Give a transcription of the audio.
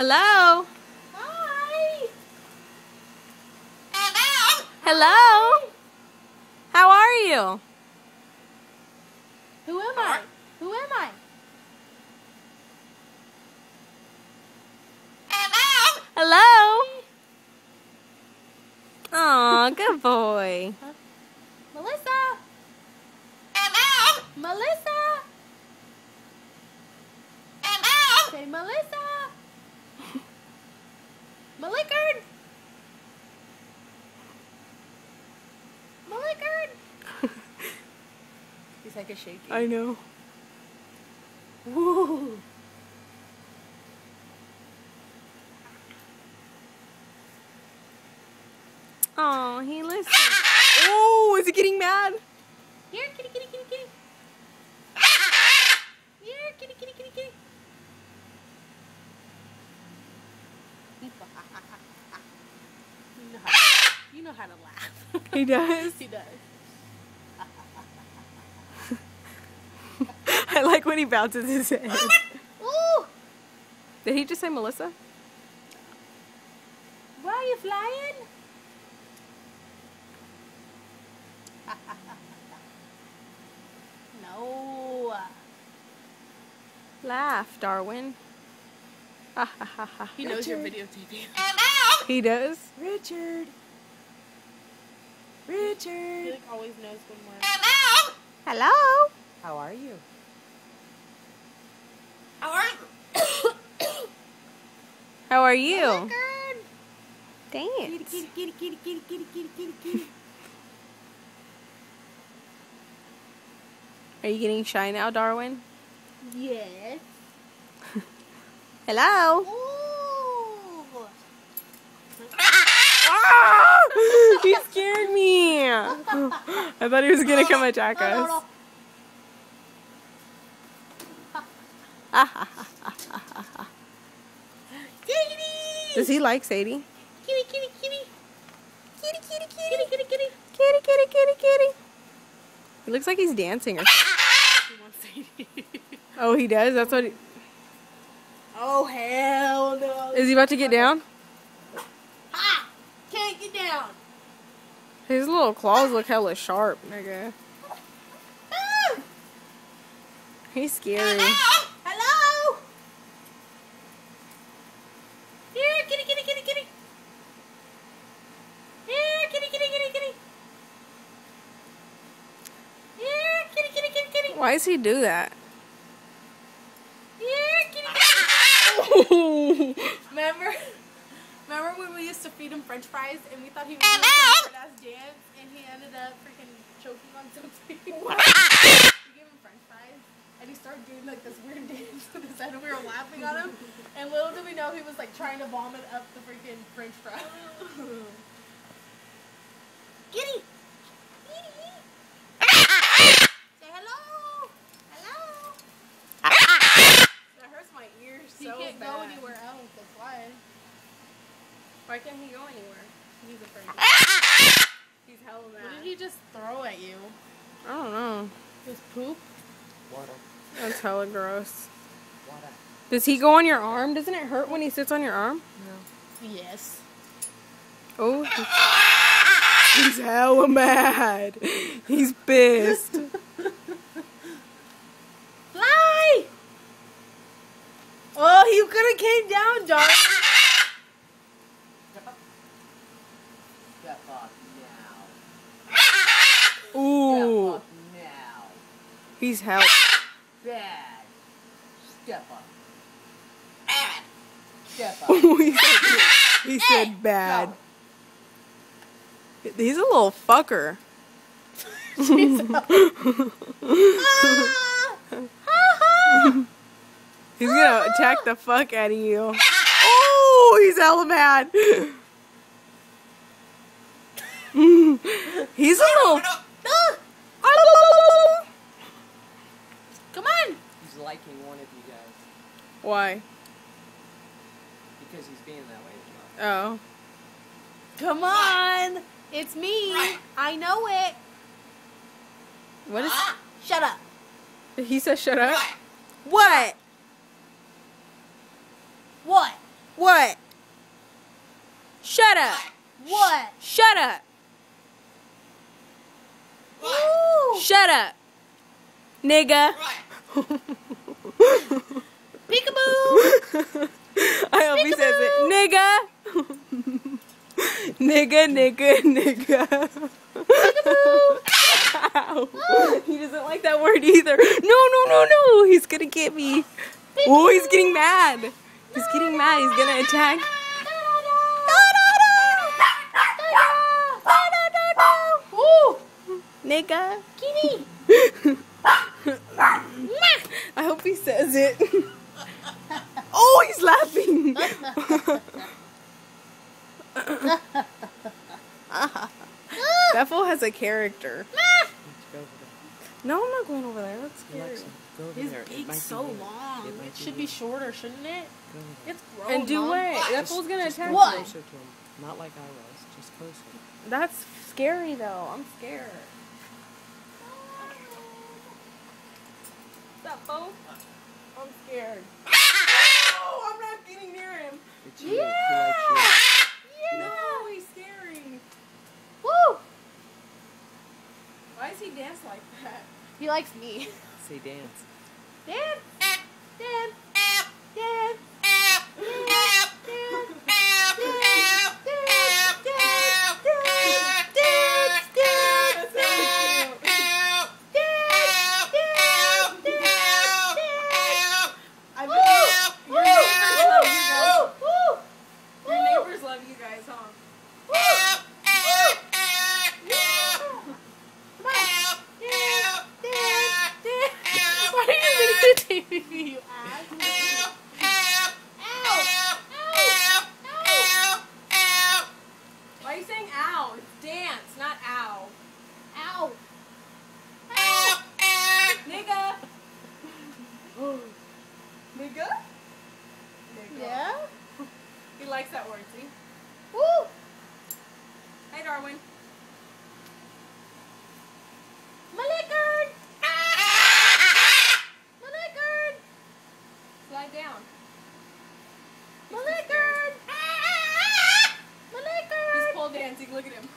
Hello? Hi! Hello? How are you? Who am I? Who am I? Hello? Aw, good boy. Huh? Melissa! Melissa! Say Melissa! Malickard! Malickard! He's like a shaky. I know. Woo! Oh, he listens. Oh, is he getting mad? Here, kitty, kitty, kitty, kitty. Here, kitty, kitty, kitty, kitty. You know how to laugh. He does? He does. I like when he bounces his head. Ooh! Did he just say Melissa? Why are you flying? No. Laugh, Darwin. Ha ha ha ha. He knows you're videotaping. He does? Richard. He Richard. like always knows when we're. Hello? How are you? How are you? Malickard. Kitty, Dance. kitty, kitty, kitty, kitty, kitty, kitty, kitty, kitty. Are you getting shy now, Darwin? Yes. Hello? Ooh. Ah! He scared me. I thought he was going to come attack us. Kitty! Does he like Sadie? Kitty, kitty, kitty. Kitty, kitty, Kitty, kitty, kitty. Kitty, kitty, kitty, kitty. He looks like he's dancing or something. He wants Sadie. Oh, he does? That's what he... Oh, hell no. Is he about to get down? Ah! Can't get down. His little claws look hella sharp, nigga. Ah! He's scary. Hello? Here, kitty, kitty, kitty, kitty. Here, kitty, kitty, kitty, kitty. Here, kitty, kitty, kitty, kitty. Why does he do that? Here, kitty, kitty. Remember when we used to feed him French fries and we thought he was doing some weird ass dance and he ended up freaking choking on something? We gave him French fries and he started doing like this weird dance with his head and we were laughing at him and little did we know he was like trying to vomit up the freaking French fry. Kitty! Kitty! Say hello! Hello! That hurts my ears He can't go anywhere else, that's why. Why can't he go anywhere? He's afraid. He's hella mad. What did he just throw at you? I don't know. His poop? Water. That's hella gross. Water. Does he go on your arm? Doesn't it hurt when he sits on your arm? No. Yes. Oh, he's hella mad. He's pissed. Fly! Oh, he could have came down, Darwin. Step up now. Ooh, Step up now. he's hella. Bad. Step up. Step up. Oh, he said bad. He's a little fucker. He's gonna attack the fuck out of you. Oh, he's hella mad. He's a little. Come on! He's liking one of you guys. Why? Because he's being that way as well. Oh. Come on! It's me! I know it! What is? Shut up! He said shut up. What? What? What? Shut up. What? Shut up. Ooh. Shut up. Nigga. Peekaboo. I hope he says it. Nigga. Nigga, nigga, nigga. Ow. He doesn't like that word either. No. He's gonna get me. Oh, he's getting mad. He's getting mad. He's gonna attack. Nigga. Kitty. I hope he says it. Oh, he's laughing. That fool has a character. Let's go over there. No, I'm not going over there. That's scary. Alexa, go over His there. It might beak's be so weird. long. It might It be should be weird. shorter, shouldn't it? Go over there. It's gross. And do Mom. what? That Just- fool's gonna just attack go What? me. closer to him. Not like I was. Just closer. That's scary though. I'm scared. What's up, fool? I'm scared. Oh, I'm not getting near him. It's you. He likes you. No, he's scary. Woo! Why does he dance like that? He likes me. Say dance. Dance. Dance. Dance. Your neighbors love you guys, huh? Why are you videotaping me, you ass? Why are you saying ow? It's dance, not ow. Ow. Nigga. Nigga? Nigga. Yeah? He likes that word, see? Woo! Hey, Darwin. Malickard! Malickard! Slide down. Malickard! He's Malickard! pole dancing. Look at him.